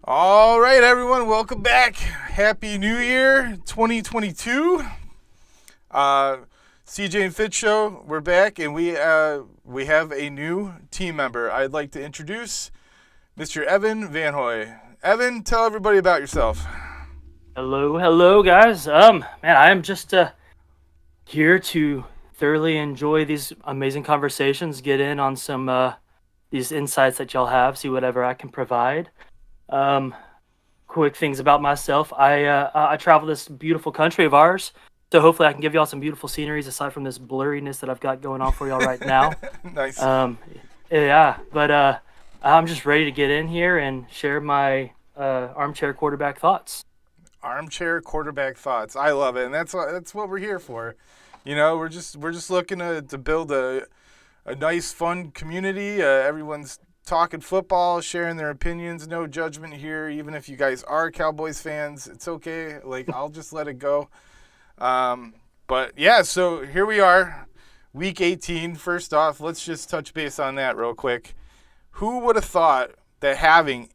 All right, everyone, welcome back. Happy New Year 2022. CJ and Fitz show, we're back, and we have a new team member. I'd like to introduce Mr. Evan Van Hoy. Evan, tell everybody about yourself. Hello, guys. Man, I am just here to thoroughly enjoy these amazing conversations, get in on some these insights that y'all have, see whatever I can provide. Um, Quick things about myself. I travel this beautiful country of ours, so hopefully I can give y'all some beautiful sceneries aside from this blurriness that I've got going on for y'all right now. Nice. Yeah, but I'm just ready to get in here and share my armchair quarterback thoughts. Armchair quarterback thoughts. I love it, and that's what we're here for. You know, we're just looking to build a nice, fun community. Everyone's talking football, sharing their opinions. No judgment here. Even if you guys are Cowboys fans, it's okay. Like, I'll just let it go. But yeah, so here we are, week 18. First off, let's just touch base on that real quick. Who would have thought that having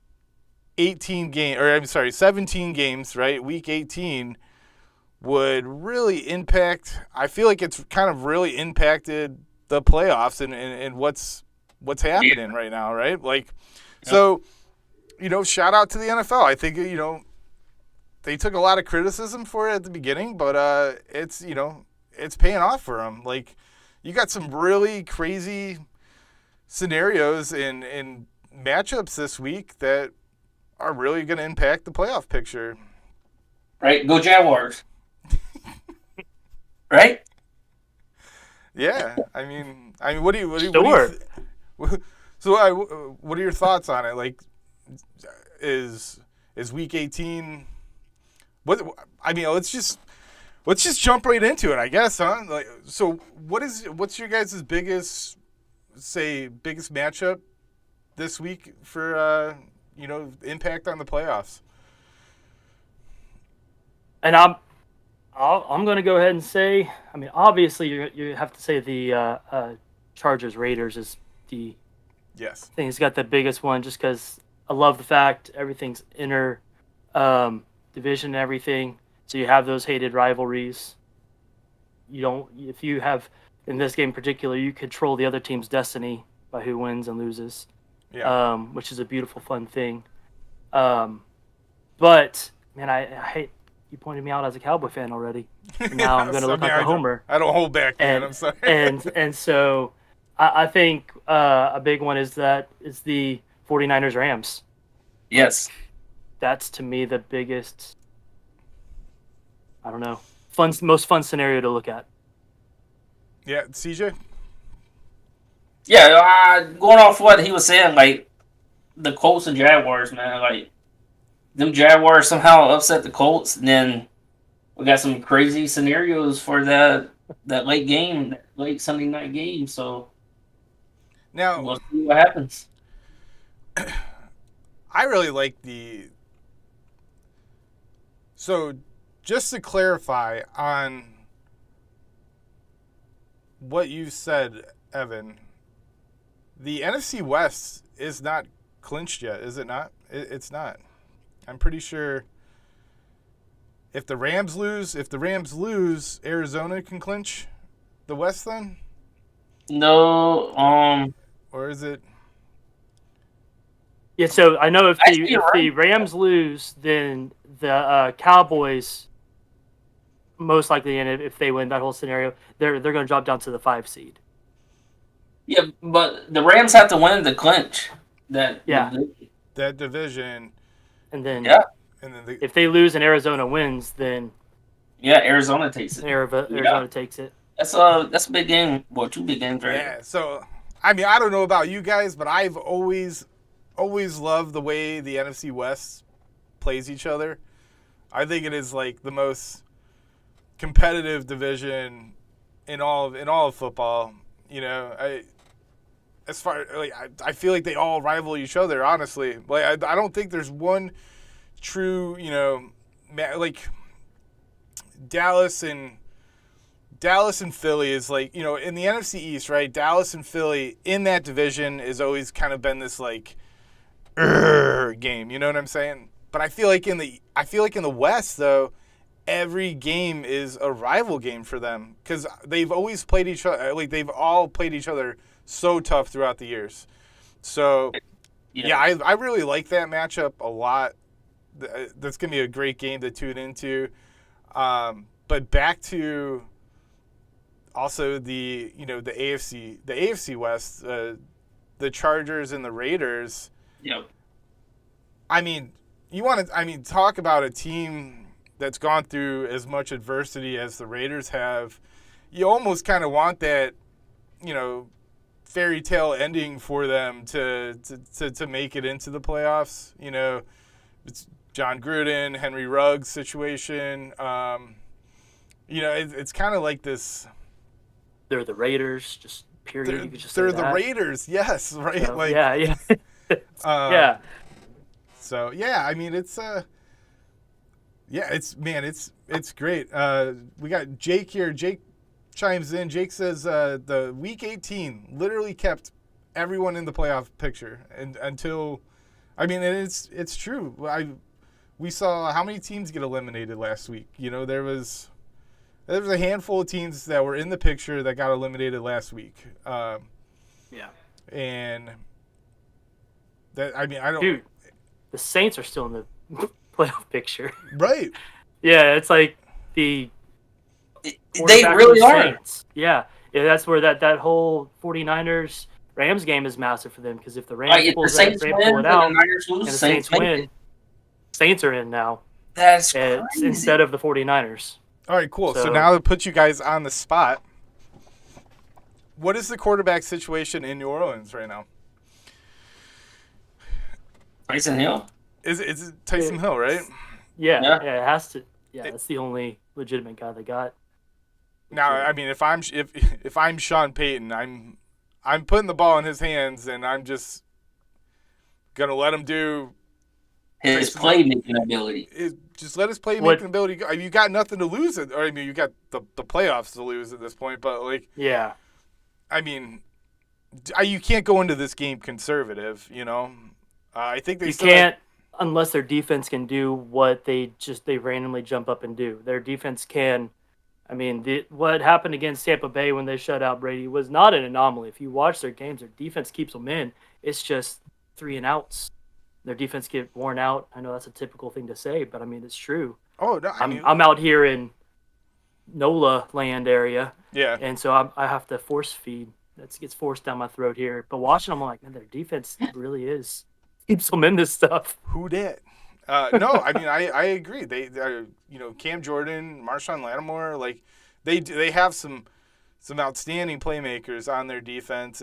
17 games, right? Week 18 would really impact. I feel like it's kind of really impacted the playoffs and what's happening right now, right? Like, so, shout out to the NFL. I think, they took a lot of criticism for it at the beginning, but it's paying off for them. Like, you got some really crazy scenarios in matchups this week that are really going to impact the playoff picture. Right? Go Jaguars. Right? Yeah. I mean, what do you Sure. so what are your thoughts on it? Like, is week 18? Let's just jump right into it, I guess, huh? Like, so what's your guys' biggest matchup this week for impact on the playoffs? And I'm going to go ahead and say, I mean, obviously you have to say the Chargers Raiders is the Yes. thing that's got the biggest one, just because I love the fact everything's inner division and everything. So you have those hated rivalries. If you have, in this game in particular, you control the other team's destiny by who wins and loses. Yeah. Which is a beautiful, fun thing. But man, I hate you pointed me out as a Cowboy fan already. And now I'm going to look like a homer. I don't hold back, man. And I'm sorry. and so I think a big one is the 49ers Rams. Yes. That's to me the biggest. I don't know, most fun scenario to look at. Yeah, CJ. Yeah, going off what he was saying, like the Colts and Jaguars, man, like them Jaguars somehow upset the Colts, and then we got some crazy scenarios for that late Sunday night game. So Now, we'll see what happens. I really like the. So, just to clarify on what you said, Evan, the NFC West is not clinched yet, is it not? It's not. I'm pretty sure if the Rams lose, Arizona can clinch the West then? No, Or is it? Yeah, so I know if Actually, you're the Rams lose, then the Cowboys most likely, and if they win that whole scenario, they're going to drop down to the 5 seed. yeah, but the Rams have to win the clinch. Yeah. That division, And then Yeah. and then if they lose and Arizona wins, then Yeah, Arizona takes it. Arizona takes it. That's a big game. Well, two big games, right? yeah. So, I mean, I don't know about you guys, but I've always loved the way the NFC West plays each other. I think it is like the most competitive division in all of football. I feel like they all rival each other. Honestly, like I don't think there's one true like Dallas and Philly is like, in the NFC East, right? Dallas and Philly in that division has always kind of been this like game. You know what I'm saying? But I feel like in the West though, every game is a rival game for them because they've always played each other. Like they've all played each other so tough throughout the years. So yeah, I really like that matchup a lot. That's gonna be a great game to tune into. But back to also the AFC West, the Chargers and the Raiders. Yep. I mean, talk about a team that's gone through as much adversity as the Raiders have. You almost kind of want that, fairy tale ending for them to make it into the playoffs. It's John Gruden, Henry Ruggs situation. It's kind of like this. They're the Raiders, just period. You could just they're say the that. Raiders, yes, right? So, yeah. Yeah. So yeah, I mean it's it's great. We got Jake here. Jake chimes in. Jake says the Week 18 literally kept everyone in the playoff picture, and until, and it's true. We saw how many teams get eliminated last week. There was a handful of teams that were in the picture that got eliminated last week. And that I don't. Dude, the Saints are still in the playoff picture. Right. Yeah, it's like they really are. Saints. Yeah, that's where that whole 49ers Rams game is massive for them because if the Rams pull it out and the Saints win, Saints are in now. That's crazy. Instead of the 49ers. All right, cool. So now to put you guys on the spot, what is the quarterback situation in New Orleans right now? Taysom Hill? Is it Taysom Hill, right? Yeah, it has to. Yeah, that's the only legitimate guy they got. Now, if I'm Sean Payton, I'm putting the ball in his hands, and I'm just gonna let him do his playmaking ability. Just let his playmaking ability go. You got nothing to lose. You got the playoffs to lose at this point. But you can't go into this game conservative. I think you can't unless their defense can do what they randomly jump up and do. Their defense can. What happened against Tampa Bay when they shut out Brady was not an anomaly. If you watch their games, their defense keeps them in. It's just 3 and outs. Their defense get worn out. I know that's a typical thing to say, but it's true. Oh, no, I'm out here in NOLA land area. Yeah. And so I have to force feed. That gets forced down my throat here. But watching them, I'm like, man, their defense really keeps them in this stuff. Who did? No, I agree. They Cam Jordan, Marshawn Lattimore, they have some outstanding playmakers on their defense,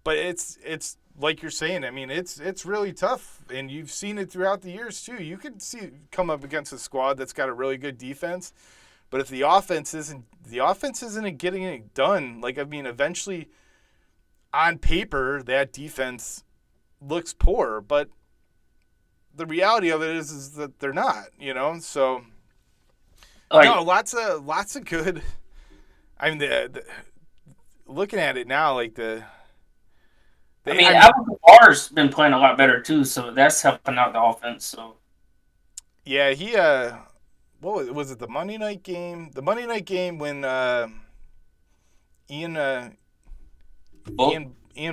but it's like you're saying. It's really tough, and you've seen it throughout the years too. You could come up against a squad that's got a really good defense, but if the offense isn't getting it done, eventually, on paper, that defense looks poor, but the reality of it is that they're not, So, no, lots of good. Looking at it now, Alvin Kamara's been playing a lot better too, so that's helping out the offense. So, yeah, he what was it? The Monday night game? The Monday night game when Ian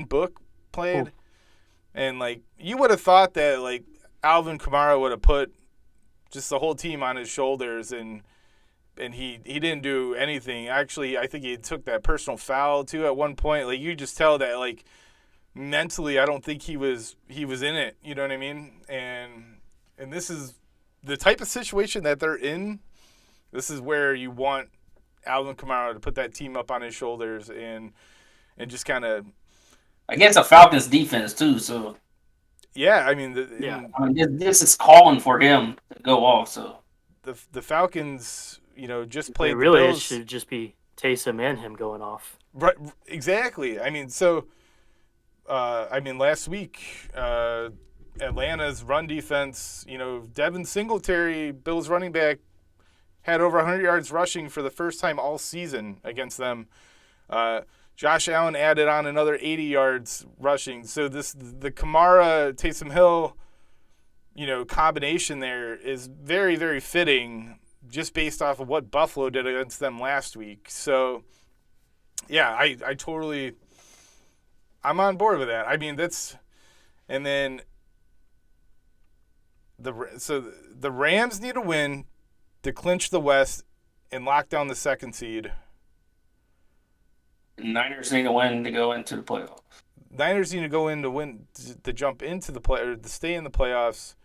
Book played, and you would have thought that Alvin Kamara would have put just the whole team on his shoulders, and he didn't do anything. Actually, I think he took that personal foul too at one point. You just tell that mentally, I don't think he was in it. You know what I mean? And this is the type of situation that they're in. This is where you want Alvin Kamara to put that team up on his shoulders and just kind of against a Falcons defense too. So. Yeah, this is calling for him to go off. So the Falcons, just played. It really the Bills. Should just be Taysom and him going off. Right, exactly. Last week, Atlanta's run defense. Devin Singletary, Bills running back, had over 100 yards rushing for the first time all season against them. Josh Allen added on another 80 yards rushing. So the Kamara Taysom Hill, combination there is very, very fitting just based off of what Buffalo did against them last week. So, yeah, I'm on board with that. I mean, and then the Rams need a win to clinch the West and lock down the second seed. Niners need a win to go into the playoffs. Niners need to go in to win to jump into the play or to stay in the playoffs.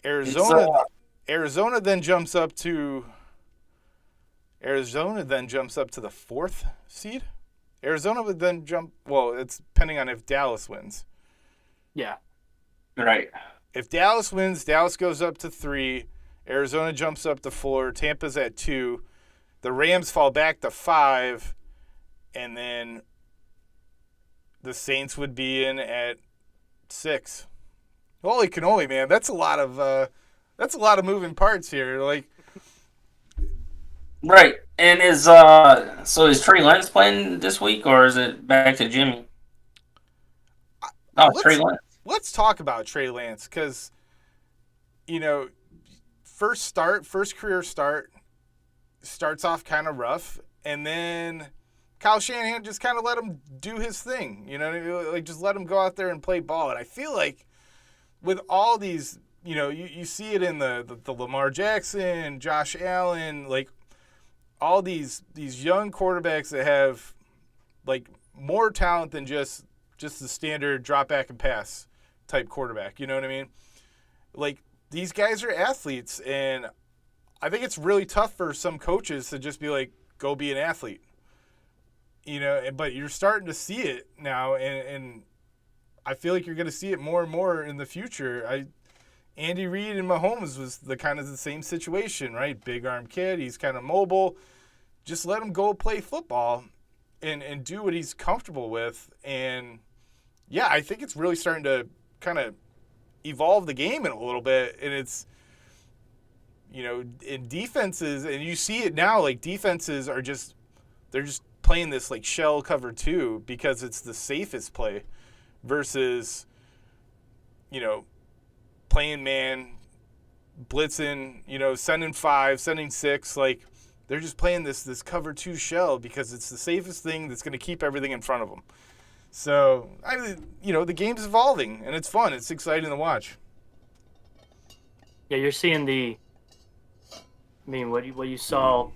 Arizona then jumps up to the fourth seed. Arizona would then jump. Well, it's depending on if Dallas wins. Yeah. Right. If Dallas wins, Dallas goes up to 3. Arizona jumps up to 4. Tampa's at 2. The Rams fall back to 5. And then the Saints would be in at 6. Holy cannoli, man! That's a lot of moving parts here. Like, right. And is Trey Lance playing this week, or is it back to Jimmy? Trey Lance. Let's talk about Trey Lance because, first career start, starts off kind of rough, and then Kyle Shanahan just kind of let him do his thing, like just let him go out there and play ball. And I feel like with all these, you see it in the Lamar Jackson, Josh Allen, like all these young quarterbacks that have like more talent than just the standard drop back and pass type quarterback. You know what I mean? Like these guys are athletes, and I think it's really tough for some coaches to just be like, go be an athlete. But you're starting to see it now, and I feel like you're going to see it more and more in the future. Andy Reid and Mahomes was the same situation, right? Big arm kid, he's kind of mobile. Just let him go play football and do what he's comfortable with. And yeah, I think it's really starting to kind of evolve the game in a little bit, and it's in defenses, and you see it now. Like defenses are they're just playing this like shell cover 2 because it's the safest play versus playing man, blitzing, sending 5, sending 6. Like they're just playing this cover 2 shell because it's the safest thing that's going to keep everything in front of them. So the game's evolving and it's fun. It's exciting to watch. Yeah, you're seeing what you saw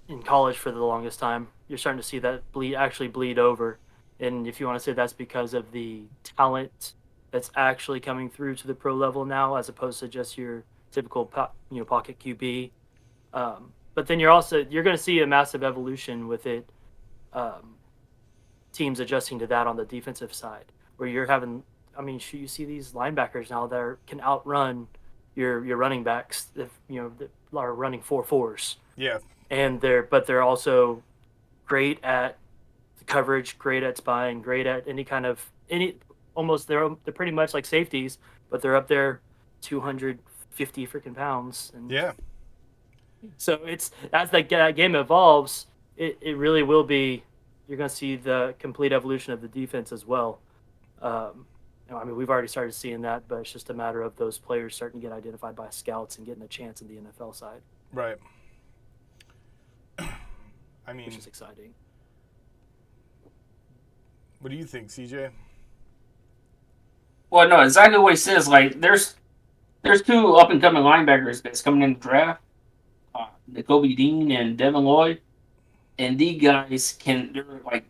in college for the longest time. You're starting to see that bleed over. And if you want to say that's because of the talent that's actually coming through to the pro level now, as opposed to just your typical pocket QB. But then you're going to see a massive evolution with it. Teams adjusting to that on the defensive side, where you're having. You see these linebackers now that can outrun your running backs. That are running 4.4s. Yeah. And they're also great at the coverage, great at spying, great at almost they're pretty much like safeties, but they're up there 250 freaking pounds. And yeah. So it's as that game evolves, it really will be. You're going to see the complete evolution of the defense as well. We've already started seeing that, but it's just a matter of those players starting to get identified by scouts and getting a chance in the NFL side. Right. Which is exciting. What do you think, CJ? Well, no, exactly what he says. Like, there's 2 up and coming linebackers that's coming in the draft, Nakobe Dean and Devin Lloyd, and these guys they're like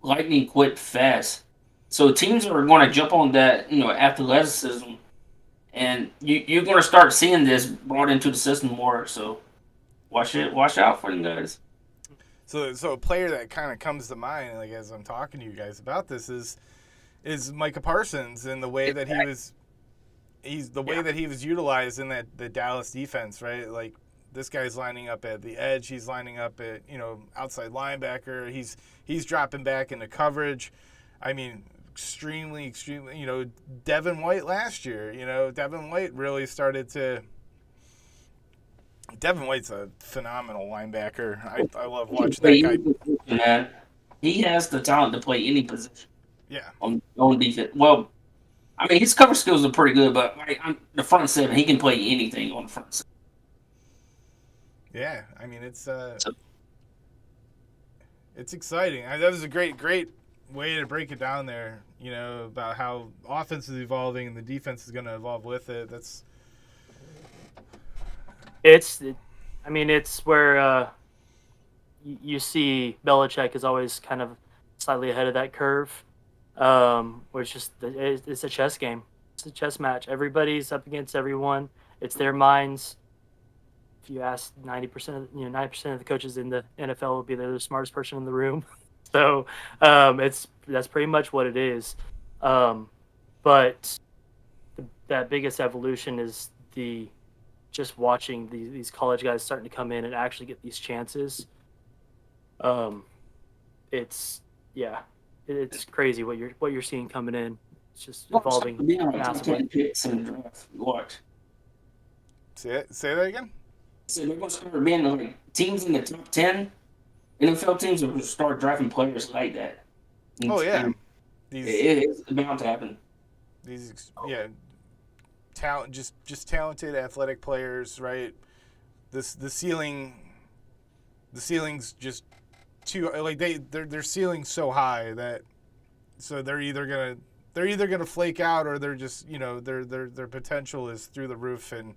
lightning quick fast. So teams are going to jump on that, athleticism, and you're going to start seeing this brought into the system more. So watch out for them guys. So a player that kind of comes to mind, like as I'm talking to you guys about this, is Micah Parsons and the way that that he was utilized in the Dallas defense, right? Like this guy's lining up at the edge, he's lining up at outside linebacker, he's dropping back into coverage. Extremely. Devin White last year, Devin White really started to. Devin White's a phenomenal linebacker. I love watching that guy. he has the talent to play any position Yeah. on defense. Well, I mean, his cover skills are pretty good, but like, on the front seven, he can play anything on the front seven. Yeah. I mean, So, it's exciting. That was a great way to break it down there. You know, about how offense is evolving and the defense is going to evolve with it. That's I mean, it's where you see Belichick is always kind of slightly ahead of that curve. Where it's a chess game. It's a chess match. Everybody's up against everyone. It's their minds. If you ask 90% of the coaches in the NFL will be they're the smartest person in the room. So that's pretty much what it is. But that biggest evolution is just watching these college guys starting to come in and actually get these chances. It's crazy what you're seeing coming in. It's just evolving massively. picks in the draft. Watch. say that again. So they're going to start being like teams in the top 10. NFL teams will start drafting players like that. Oh yeah, And these it's bound to happen. talent, just talented athletic players, right? The ceiling's just too like their ceiling's so high that so they're either gonna flake out or they're just their potential is through the roof and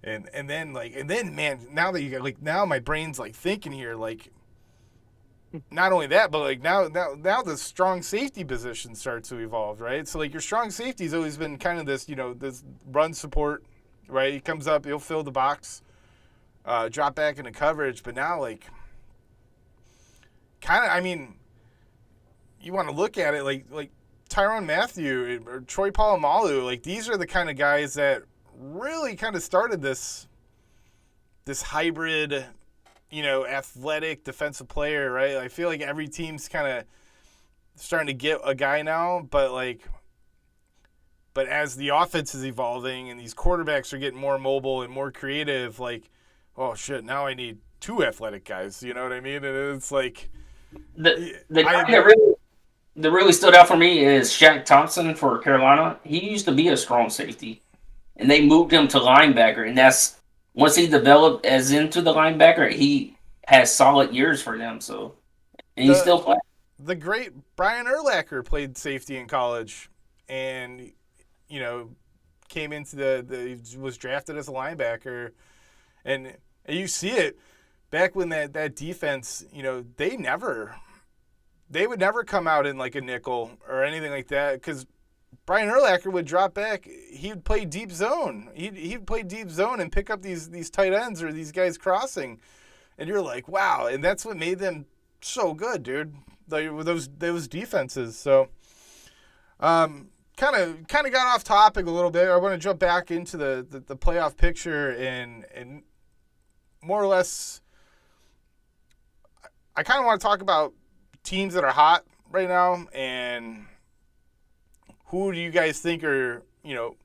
then man, now that you got now my brain's like thinking here like not only that, but like now the strong safety position starts to evolve, right? So like your strong safety's always been kind of this, this run support, right? He comes up, he'll fill the box, drop back into coverage, but now like kind of, I mean, you want to look at it like Tyrann Mathieu or Troy Polamalu, like these are the kind of guys that really kind of started this hybrid, athletic defensive player, right? I feel like every team's kind of starting to get a guy now, but as the offense is evolving and these quarterbacks are getting more mobile and more creative, like, oh shit, now I need two athletic guys. You know what I mean? And it's like The guy that really stood out for me is Shaq Thompson for Carolina. He used to be a strong safety, and they moved him to linebacker. And that's once he developed as into the linebacker, he has solid years for them. So, and he's still playing. The great Brian Urlacher played safety in college, and came into was drafted as a linebacker, and you see it back when that defense, they would never come out in like a nickel or anything like that because Brian Urlacher would drop back. He'd play deep zone. He'd play deep zone and pick up these tight ends or these guys crossing, and you're like, wow. And that's what made them so good, dude. Like those defenses. So, kind of got off topic a little bit. I want to jump back into the playoff picture and more or less. I kind of want to talk about teams that are hot right now and who do you guys think are, who do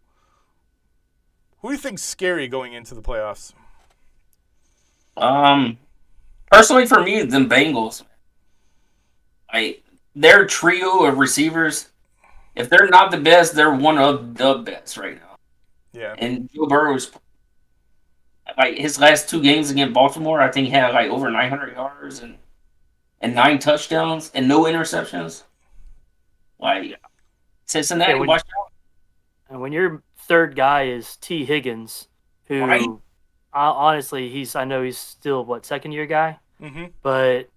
you think's scary going into the playoffs? Personally for me, the Bengals. Their trio of receivers, if they're not the best, they're one of the best right now. Yeah. And Joe Burrow's his last two games against Baltimore, I think he had over 900 yards and 9 touchdowns and no interceptions. Cincinnati, watch out. And when your third guy is T. Higgins, who honestly, I know he's still second year guy, but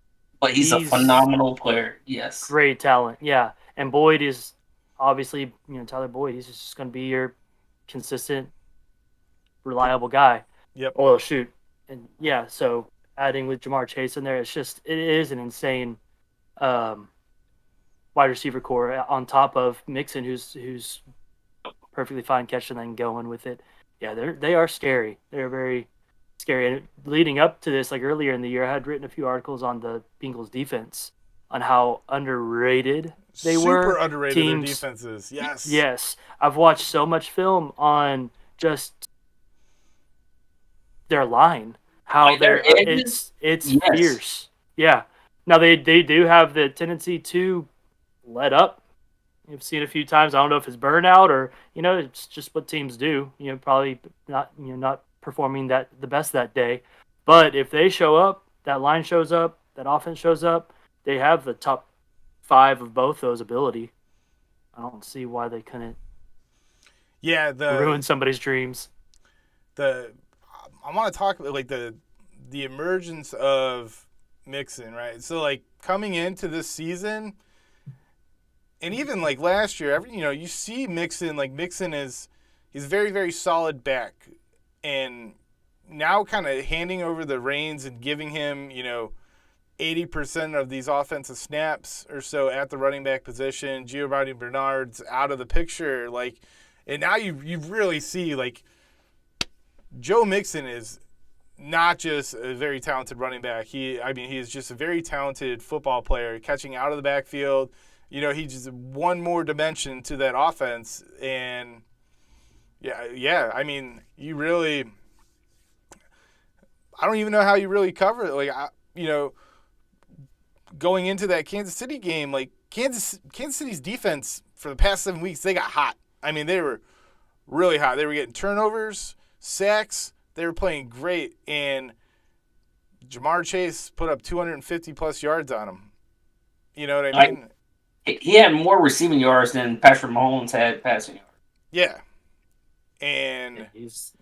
he's a phenomenal player. Yes, great talent. Yeah, and Boyd is obviously Tyler Boyd. He's just going to be your consistent, reliable guy. Yep. Oh shoot, and yeah, so adding with Jamar Chase in there, it is an insane wide receiver core on top of Mixon, who's perfectly fine catching and going with it. Yeah, they are scary. They're very scary. And leading up to this, earlier in the year, I had written a few articles on the Bengals defense on how underrated they were. Super underrated their defenses. Yes. Yes. I've watched so much film on just their line. How it's yes. fierce. Yeah. Now they do have the tendency to let up. You've seen a few times. I don't know if it's burnout or it's just what teams do. Probably not performing the best that day. But if they show up, that line shows up, that offense shows up, they have the top 5 of both those ability. I don't see why they couldn't. Yeah, ruin somebody's dreams. I want to talk like the emergence of Mixon, right? So like coming into this season, and even like last year, you see Mixon. Like Mixon he's very, very solid back, and now kind of handing over the reins and giving him 80% of these offensive snaps or so at the running back position. Giovanni Bernard's out of the picture, like, and now you really see like Joe Mixon is not just a very talented running back. He is just a very talented football player, catching out of the backfield. He's just one more dimension to that offense, and yeah. I mean, you really, I don't even know how you really cover it. Like, going into that Kansas City game, like Kansas City's defense for the past 7 weeks, they got hot. I mean, they were really hot. They were getting turnovers, sacks. They were playing great, and Jamar Chase put up 250-plus yards on him. You know what I mean? He had more receiving yards than Patrick Mahomes had passing yards. Yeah. And he's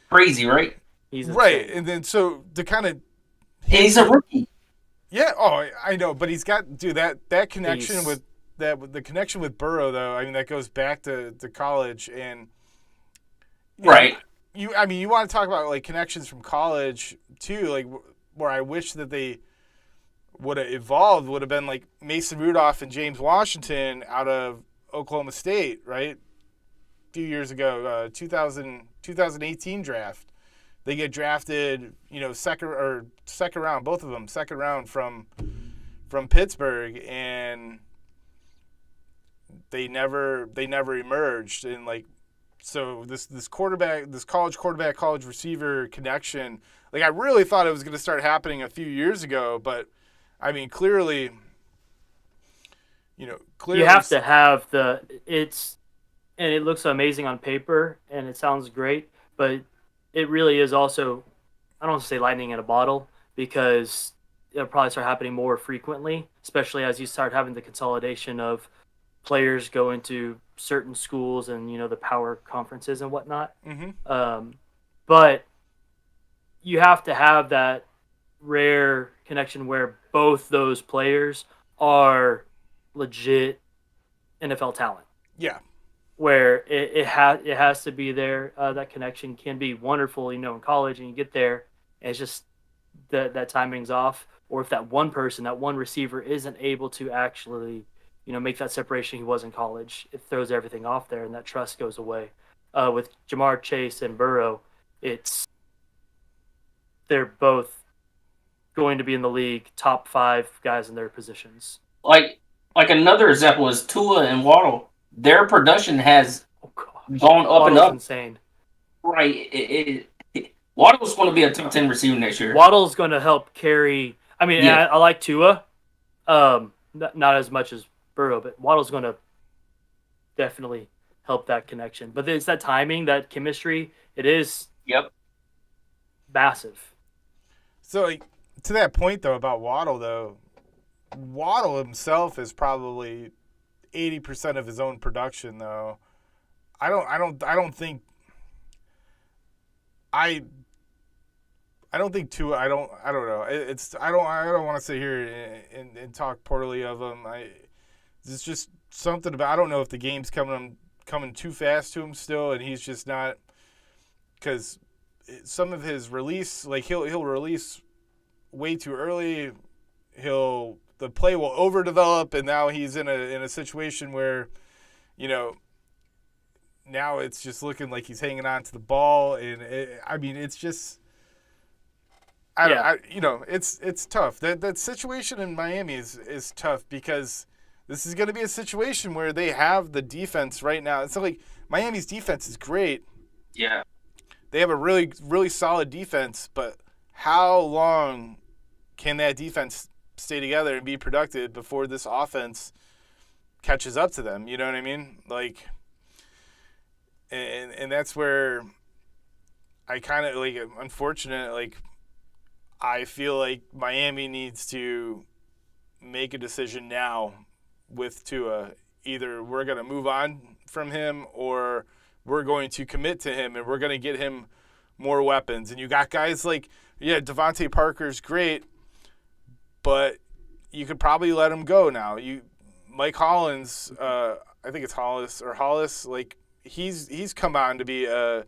crazy, right? He's right. And then so to kind of... He's a rookie. Yeah, I know, but he's got that connection with the connection with Burrow, though. I mean, that goes back to college, and right. You want to talk about like connections from college too, like where I wish that they would have evolved would have been like Mason Rudolph and James Washington out of Oklahoma State, right? A few years ago, 2018 draft. They get drafted, second round, both of them, second round from Pittsburgh, and they never emerged. And like, so this college quarterback, college receiver connection, like I really thought it was going to start happening a few years ago, but I mean, clearly, you have to have and it looks amazing on paper and it sounds great, but it really is also, I don't want to say lightning in a bottle, because it'll probably start happening more frequently, especially as you start having the consolidation of players going to certain schools and, the power conferences and whatnot. Mm-hmm. But you have to have that rare connection where both those players are legit NFL talent. Yeah. Where it has to be there. That connection can be wonderful, in college, and you get there, and it's just that timing's off. Or if that one person, that one receiver, isn't able to actually, make that separation he was in college, it throws everything off there, and that trust goes away. With Jamar Chase and Burrow, they're both going to be in the league, top 5 guys in their positions. Like another example is Tua and Waddle. Their production has gone up and up. Insane. Right. Waddle's going to be a top 10 receiver next year. Waddle's going to help carry. I mean, yeah. I like Tua, not as much as Burrow, but Waddle's going to definitely help that connection. But it's that timing, that chemistry. It is. Yep. Massive. So, like, to that point though about Waddle, though, Waddle himself is probably 80% of his own production, though. I don't think Tua. I don't know. I don't want to sit here and talk poorly of him. It's just something about. I don't know if the game's coming too fast to him still, and he's just not, because some of his release, like he'll release way too early. The play will overdevelop, and now he's in a situation where, now it's just looking like he's hanging on to the ball, and it's just, it's tough. That situation in Miami is tough, because this is going to be a situation where they have the defense right now. It's like Miami's defense is great. Yeah, they have a really, really solid defense, but how long can that defense stay together and be productive before this offense catches up to them. You know what I mean? Like, and that's where I kind of like, unfortunate, like, I feel like Miami needs to make a decision now with Tua. Either we're going to move on from him or we're going to commit to him and we're going to get him more weapons. And you got guys like, Devontae Parker's great, but you could probably let him go now. Mike Hollins, I think it's Hollis, like he's come on to be a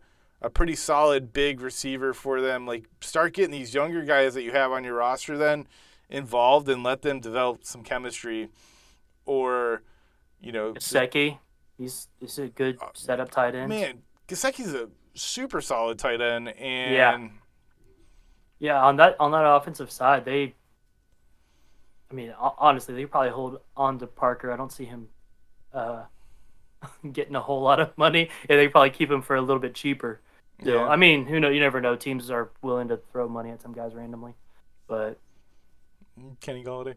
pretty solid big receiver for them. Like, start getting these younger guys that you have on your roster then involved and let them develop some chemistry. Or, Gesicki, he's a good setup tight end. Man, Gesicki's a super solid tight end, and yeah, on that offensive side, honestly, they probably hold on to Parker. I don't see him getting a whole lot of money, and they probably keep him for a little bit cheaper. Still. Yeah. I mean, who knows? You never know. Teams are willing to throw money at some guys randomly, but Kenny Golladay.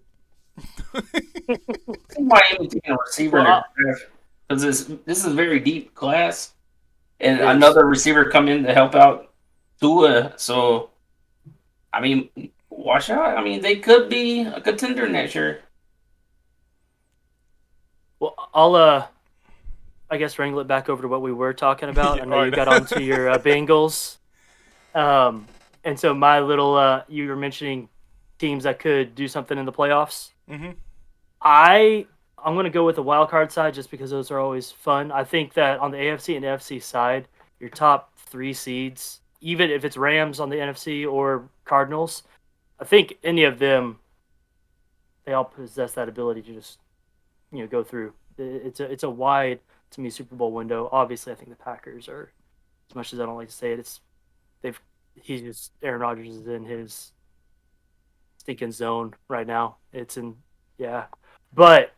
Miami taking a receiver because this is a very deep class, and another receiver come in to help out Tua. So, I mean, watch out. I mean, they could be a contender next year. Well, I'll I guess wrangle it back over to what we were talking about. I know you got onto your Bengals, and so my little you were mentioning teams that could do something in the playoffs. Mm-hmm. I'm going to go with the wild card side just because those are always fun. I think that on the AFC and NFC side, your top 3 seeds, even if it's Rams on the NFC or Cardinals, I think any of them, they all possess that ability to just, go through. It's a wide, to me, Super Bowl window. Obviously, I think the Packers are, as much as I don't like to say it, Aaron Rodgers is in his stinking zone right now. But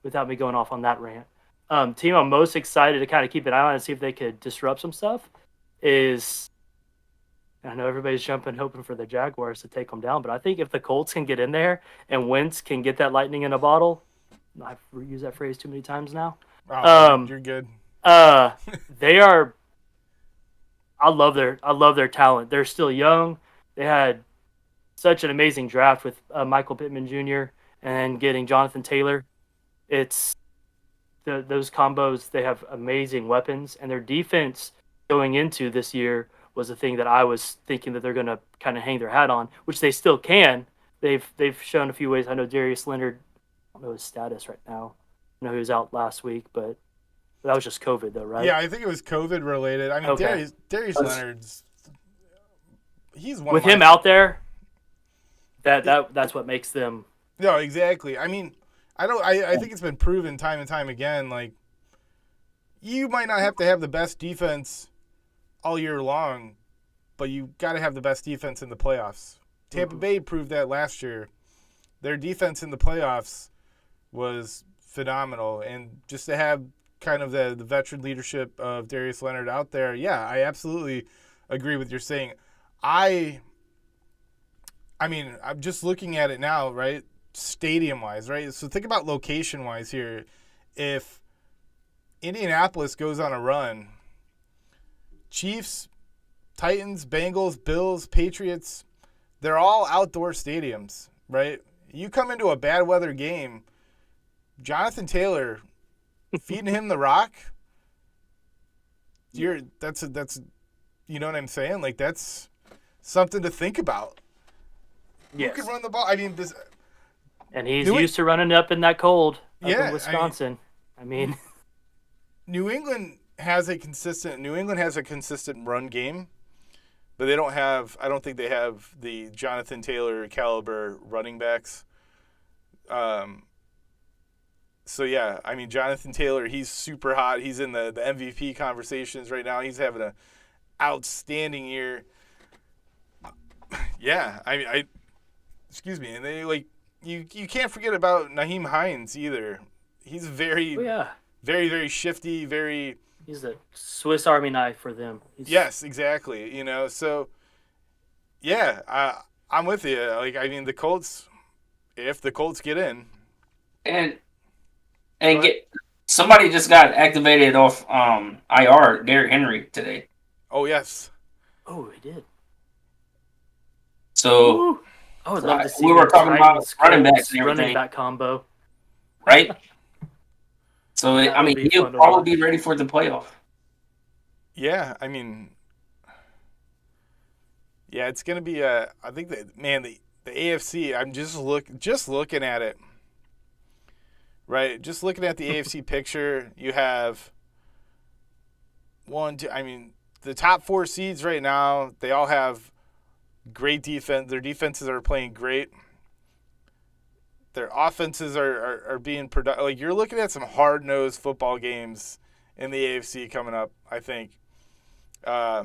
without me going off on that rant, team I'm most excited to kind of keep an eye on and see if they could disrupt some stuff is, I know everybody's hoping for the Jaguars to take them down, but I think if the Colts can get in there and Wentz can get that lightning in a bottle, I've used that phrase too many times now. You're good. They are. I love their talent. They're still young. They had such an amazing draft with Michael Pittman Jr. and getting Jonathan Taylor. It's those combos. They have amazing weapons, and their defense going into this year was the thing that I was thinking that they're going to kind of hang their hat on, which they still can. They've shown a few ways. I know Darius Leonard. I don't know his status right now. I know he was out last week, but that was just COVID, though, right? Yeah, I think it was COVID related. I mean, okay. Darius Leonard's he's one with him out there. That's what makes them. No, exactly. I mean, I think it's been proven time and time again. Like, you might not have to have the best defense all year long, but you got to have the best defense in the playoffs. Tampa Bay proved that last year. Their defense in the playoffs was phenomenal, and just to have kind of the veteran leadership of Darius Leonard out there, yeah, I absolutely agree with your saying. I mean, I'm just looking at it now, right? Stadium-wise, right? So think about location-wise here. If Indianapolis goes on a run, Chiefs, Titans, Bengals, Bills, Patriots, they're all outdoor stadiums, right? You come into a bad weather game, Jonathan Taylor, feeding him the rock, that's you know what I'm saying? Like, that's something to think about. Yes. Who can run the ball? I mean, and he's used to running up in that cold in Wisconsin. New England has a consistent run game, but I don't think they have the Jonathan Taylor caliber running backs. So yeah, I mean, Jonathan Taylor, he's super hot. He's in the MVP conversations right now. He's having an outstanding year. Yeah, excuse me, and they you can't forget about Naheem Hines either. He's very, very, very shifty. He's a Swiss Army knife for them. Yes, exactly. So yeah, I'm with you. Like, I mean, the Colts, if the Colts get in. And somebody just got activated off IR, Derrick Henry, today. Oh, yes. Oh, he did. So Ooh. I would love to see we were talking about running backs and running everything. back combo. Right? So, That I would mean, be he'll fun to probably watch. be ready for the playoff. Yeah, I mean, yeah, it's going to be I think that, man, the AFC, I'm just looking at it. Right, just looking at the AFC picture, you have the top 4 seeds right now, they all have great defense. Their defenses are playing great. Their offenses are being productive. Like, you're looking at some hard-nosed football games in the AFC coming up, I think. Yeah,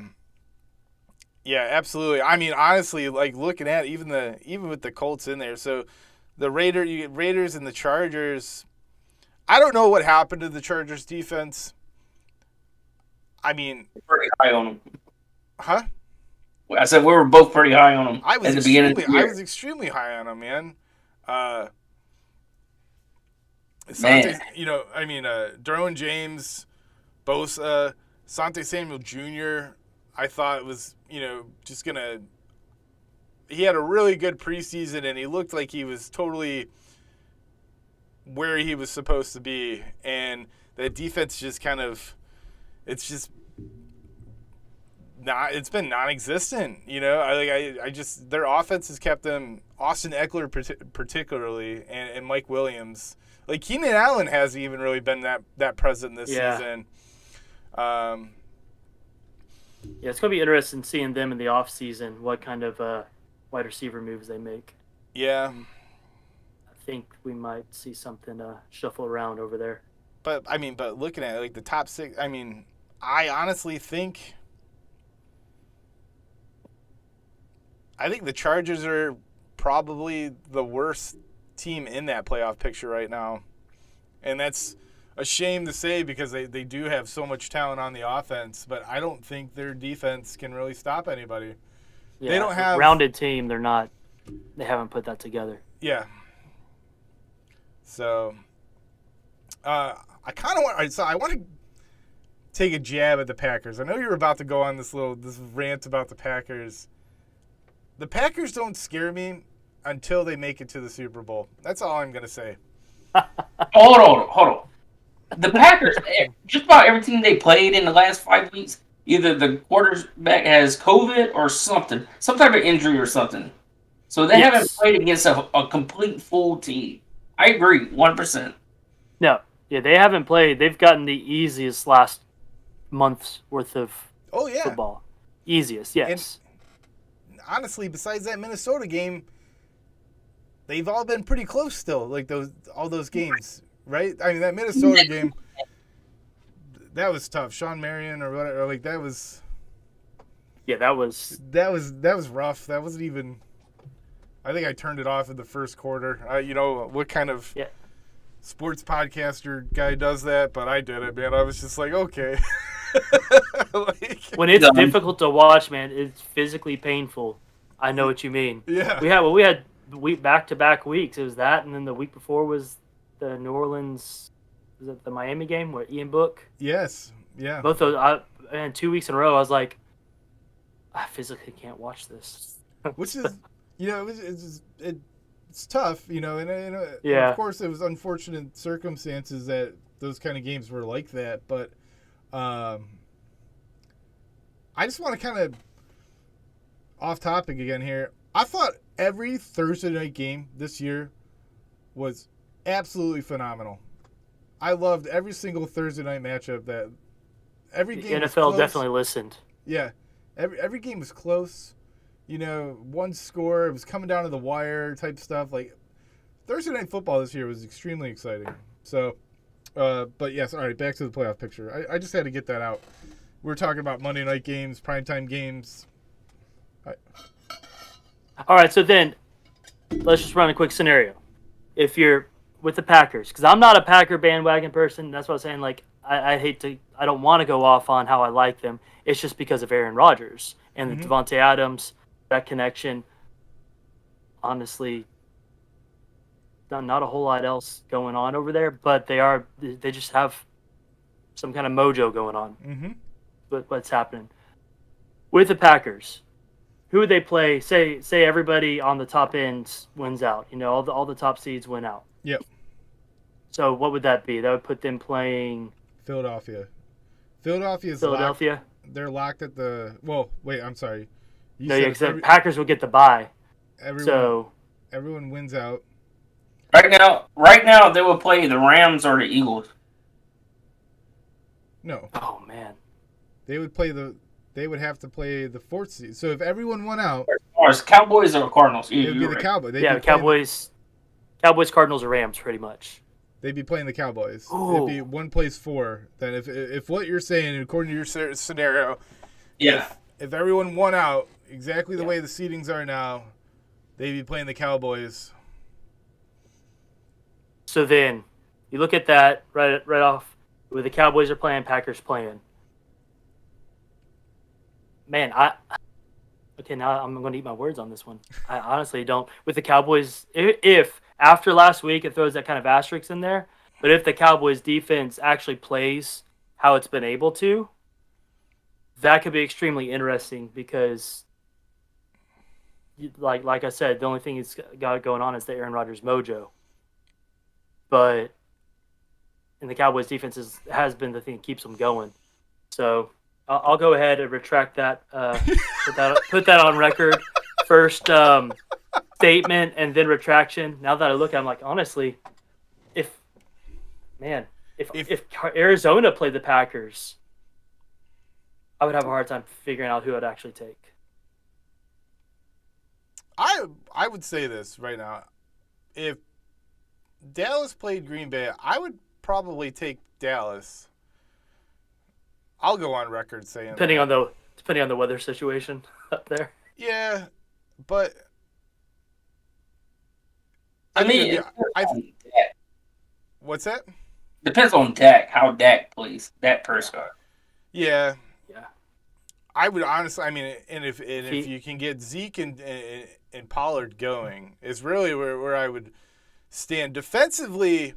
absolutely. I mean, honestly, like, looking at even with the Colts in there. So the you get Raiders and the Chargers. I don't know what happened to the Chargers defense. I mean, Pretty high on them. Huh? I said we were both pretty high on them I at the beginning of the year. I was extremely high on them, man. Derwin James, Bosa, Sante Samuel Jr., I thought was, just going to – he had a really good preseason, and he looked like he was totally where he was supposed to be. And that defense just kind of – it's just not – it's been non-existent, I just – their offense has kept them – Austin Eckler particularly and Mike Williams. Like, Keenan Allen hasn't even really been that present this season. Yeah, it's going to be interesting seeing them in the offseason, what kind of wide receiver moves they make. Yeah. I think we might see something shuffle around over there. But looking at it, like the top 6, I honestly think the Chargers are probably the worst team in that playoff picture right now. And that's a shame to say because they do have so much talent on the offense, but I don't think their defense can really stop anybody. Yeah, they don't have a rounded team. They haven't put that together. Yeah. So I want to take a jab at the Packers. I know you're about to go on this rant about the Packers. The Packers don't scare me until they make it to the Super Bowl. That's all I'm going to say. Hold on. The Packers, just about everything they played in the last 5 weeks, either the quarterback has COVID or something, some type of injury or something. So they haven't played against a complete full team. I agree, 100%. No. Yeah, they haven't played. They've gotten the easiest last month's worth of football. Easiest, yes. And honestly, besides that Minnesota game, they've all been pretty close still, like all those games, right? I mean, that Minnesota game, that was tough. Sean Marion or whatever, like that was. Yeah, that was rough. That wasn't even. I think I turned it off in the first quarter. What kind of sports podcaster guy does that? But I did it, man. I was just like, okay. When it's difficult to watch, man, it's physically painful. I know what you mean. Yeah. We had back-to-back weeks. It was that, and then the week before was the New Orleans. Was it the Miami game where Ian Book? Yes. Yeah. Both those. And 2 weeks in a row, I was like, I physically can't watch this. Which is. It's tough, and of course it was unfortunate circumstances that those kind of games were like that, but I just want to kind of off topic again here. I thought every Thursday night game this year was absolutely phenomenal. I loved every single Thursday night matchup. That every game the was NFL close. definitely listened. Yeah, every game was close. One score, it was coming down to the wire type stuff. Like, Thursday Night Football this year was extremely exciting. So, but yes, all right, back to the playoff picture. I just had to get that out. We were talking about Monday night games, primetime games. All right, so then let's just run a quick scenario. If you're with the Packers, because I'm not a Packer bandwagon person, that's what I'm saying. Like, I don't want to go off on how I like them. It's just because of Aaron Rodgers and Devontae Adams. That connection, honestly, not a whole lot else going on over there, but they just have some kind of mojo going on. Mm-hmm. With what's happening with the Packers? Who would they play? Say everybody on the top end wins out. All the top seeds win out. Yep. So what would that be? That would put them playing Philadelphia. Philadelphia. Locked, they're locked at the. Well, wait. I'm sorry. Packers will get the bye. Everyone wins out. Right now, they will play the Rams or the Eagles. No. Oh man. They would have to play the fourth seed. So if everyone won out, or it's Cowboys or Cardinals. It would be the Cowboys. Cowboys, Cardinals, or Rams, pretty much. They'd be playing the Cowboys. Ooh. It'd be 1 plays 4. Then if what you're saying, according to your scenario, if everyone won out exactly the way the seedings are now, they'd be playing the Cowboys. So then, you look at that right off. With the Cowboys are playing, Packers playing. Man, now I'm going to eat my words on this one. I honestly don't. With the Cowboys, if after last week it throws that kind of asterisk in there, but if the Cowboys defense actually plays how it's been able to, that could be extremely interesting because, like I said, the only thing it's got going on is the Aaron Rodgers mojo. But and the Cowboys defense has been the thing that keeps them going. So I'll go ahead and retract that. Put that on record. First statement and then retraction. Now that I look, I'm like, honestly, if Arizona played the Packers, I would have a hard time figuring out who I'd actually take. I would say this right now. If Dallas played Green Bay, I would probably take Dallas. I'll go on record saying depending on the weather situation up there. Yeah, but what's that? Depends on Dak, how Dak plays. Dak Prescott. Yeah. I would honestly, and if you can get Zeke and Pollard going, is really where I would stand defensively.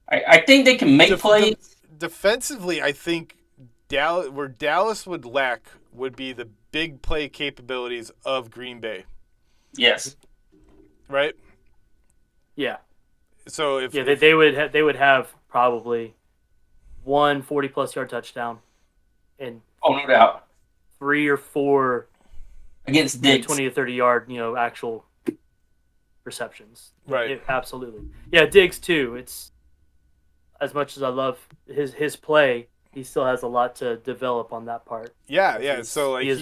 I think they can make plays. Defensively, I think where Dallas would lack would be the big play capabilities of Green Bay. Yes. Right? Yeah. So they would have probably 1 40+ yard touchdown and no doubt 3 or 4 against Diggs 20 to 30 yard actual receptions. Right. Absolutely. Yeah, Diggs too. It's as much as I love his play, he still has a lot to develop on that part. Yeah. So he's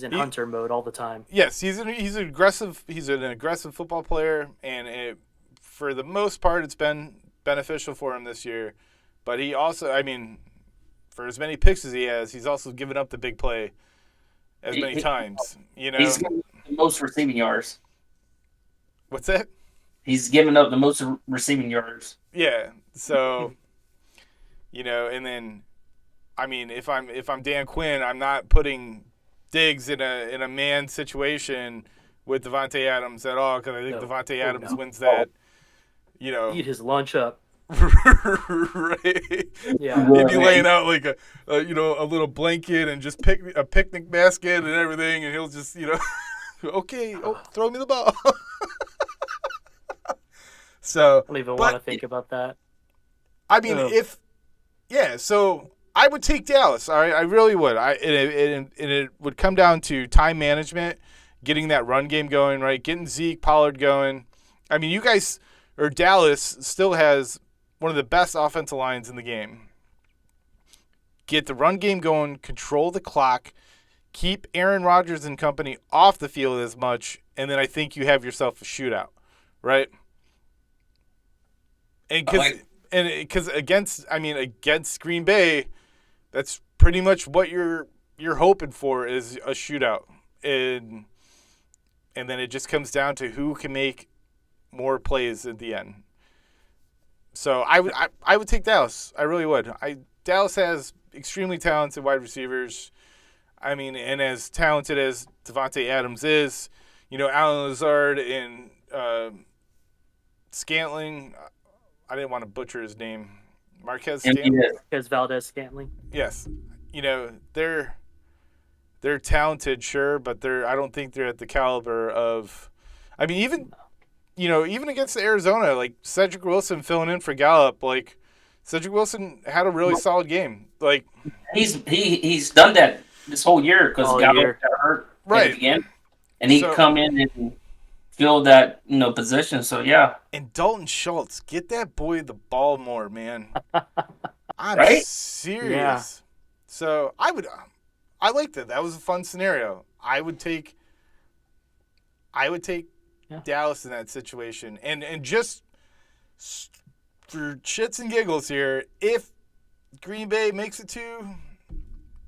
in hunter mode all the time. Yes, he's an aggressive football player, and for the most part, it's been beneficial for him this year. But he also, for as many picks as he has, he's also given up the big play as many times. He's given up the most receiving yards. What's that? He's given up the most receiving yards. Yeah. So, and then, if I'm Dan Quinn, I'm not putting Diggs in a man situation with Devontae Adams at all because I think Devontae Adams wins that. Eat his lunch up. Right. Yeah. He'd be laying out like a little blanket and just a picnic basket and everything, and he'll just okay, throw me the ball. So I don't even want to think about that. So I would take Dallas. All right, I really would. It would come down to time management, getting that run game going, right? Getting Zeke, Pollard going. You guys, or Dallas, still has one of the best offensive lines in the game. Get the run game going, control the clock, keep Aaron Rodgers and company off the field as much, and then I think you have yourself a shootout, right? And because against Green Bay, that's pretty much what you're hoping for is a shootout, and then it just comes down to who can make more plays at the end. So I would take Dallas. I really would. Dallas has extremely talented wide receivers. And as talented as Devontae Adams is, Alan Lazard and Scantling. I didn't want to butcher his name. Marquez Scantling. Because Valdez Scantling. Yes. They're talented, sure, but I don't think they're at the caliber of. I mean, even against Arizona, like Cedric Wilson filling in for Gallup, like Cedric Wilson had a really solid game. Like he's done that this whole year because Gallup got hurt right at the end, and he come in and fill that position. So yeah. And Dalton Schultz, get that boy the ball more, man. I'm right? serious. Yeah. So I liked it. That was a fun scenario. I would take Dallas in that situation. And just for shits and giggles here, if Green Bay makes it to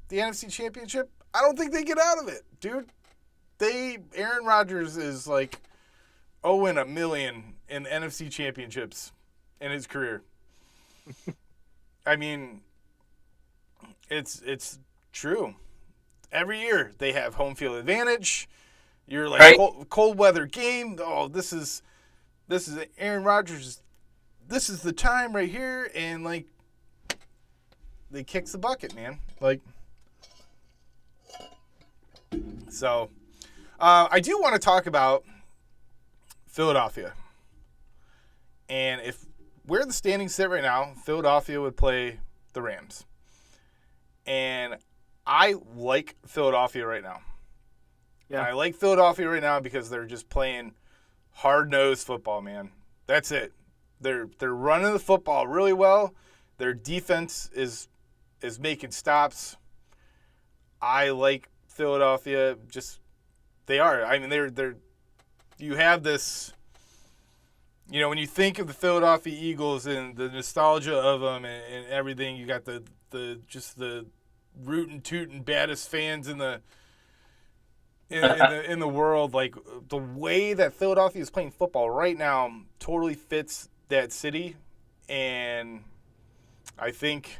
the NFC Championship, I don't think they get out of it, dude. Aaron Rodgers is like 0-1,000,000 in NFC Championships in his career. I mean, it's true. Every year they have home field advantage. You're like right. cold weather game. Oh, this is Aaron Rodgers. This is the time right here, and like they kicks the bucket, man. Like so. I do want to talk about Philadelphia, and if where the standings sit right now, Philadelphia would play the Rams, and I like Philadelphia right now. Yeah, and I like Philadelphia right now because they're just playing hard-nosed football, man. That's it. They're running the football really well. Their defense is making stops. I like Philadelphia. Just they are. I mean, they're. You have this. When you think of the Philadelphia Eagles and the nostalgia of them and everything, you got the rootin' tootin' baddest fans in the world. Like the way that Philadelphia is playing football right now totally fits that city, and I think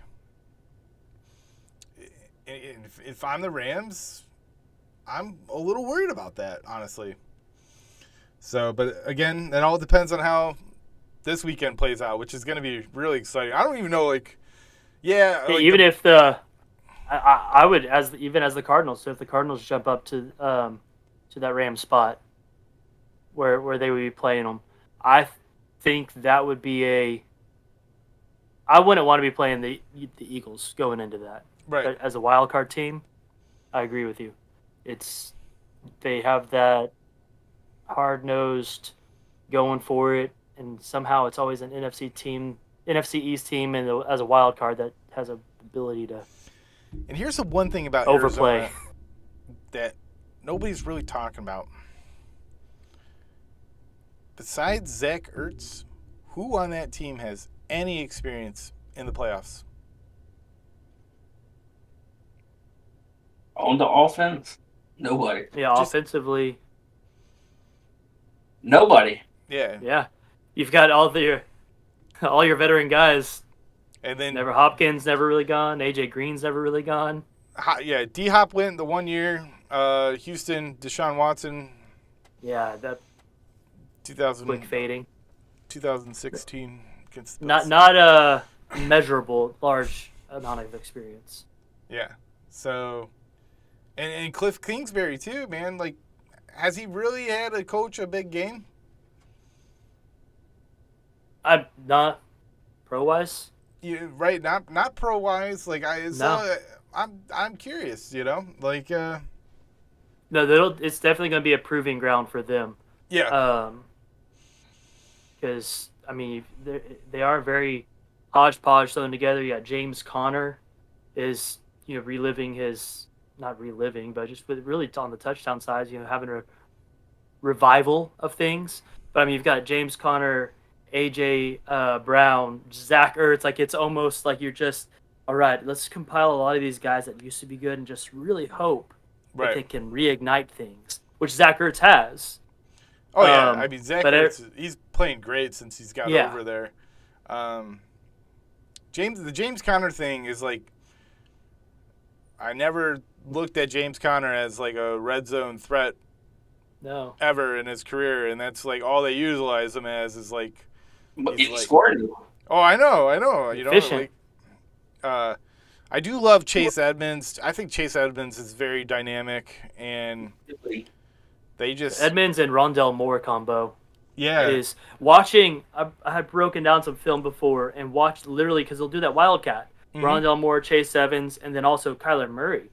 if I'm the Rams, I'm a little worried about that, honestly. So, but again, it all depends on how this weekend plays out, which is going to be really exciting. I don't even know, even if I would even as the Cardinals. So if the Cardinals jump up to that Rams spot where they would be playing them, I think that would be I wouldn't want to be playing the Eagles going into that. Right. But as a wild card team, I agree with you. They have that hard-nosed going for it, and somehow it's always an NFC East team, and as a wild card that has a ability to. And here's the one thing about overplay Arizona that nobody's really talking about. Besides Zach Ertz, who on that team has any experience in the playoffs? On the offense, nobody. Yeah, offensively. Nobody. Yeah. Yeah. You've got all your veteran guys. And then Hopkins never really gone. AJ Green's never really gone. Yeah, D-Hop went the 1 year. Houston, Deshaun Watson. Yeah, that 2000 quick fading. 2016 against the Bills. Not a measurable large amount of experience. Yeah. So and Cliff Kingsbury too, man. Like, has he really had to coach a big game? I'm not pro-wise. Right, not pro-wise. Like I'm curious, like. No, it's definitely going to be a proving ground for them. Yeah. Because I mean, they are very hodgepodge thrown together. You got James Conner is reliving his. Not reliving, but just really on the touchdown side, having a revival of things. But I mean, you've got James Conner, AJ Brown, Zach Ertz. Like it's almost like you're just all right. Let's compile a lot of these guys that used to be good and just really hope that they can reignite things, which Zach Ertz has. Oh yeah, I mean Zach Ertz, he's playing great since he's got over there. The James Conner thing is like I never looked at James Conner as like a red zone threat No. ever in his career, and that's like all they utilize him as is like. But He's he like, scored. oh, I know. Efficient. I do love Chase Edmonds. I think Chase Edmonds is very dynamic, and they just Edmonds and Rondell Moore combo yeah. is watching. I had broken down some film before and watched literally because they'll do that Wildcat. Rondell Moore, Chase Evans, and then also Kyler Murray.